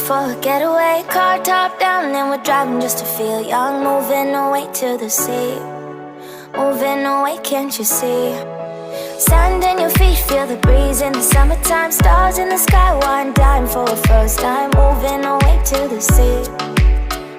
for a getaway, car top down and we're driving just to feel young. Moving away to the sea, moving away, can't you see? Sand in your feet, feel the breeze in the summertime. Stars in the sky, one dime for a first time. Moving away to the sea,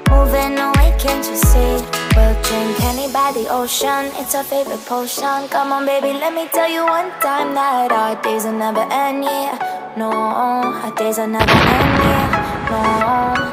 moving away, can't you see? We'll drink honey by the ocean, it's our favorite potion. Come on baby, let me tell you one time that our days will never end, yeah. No, our days will never end, yeah. No.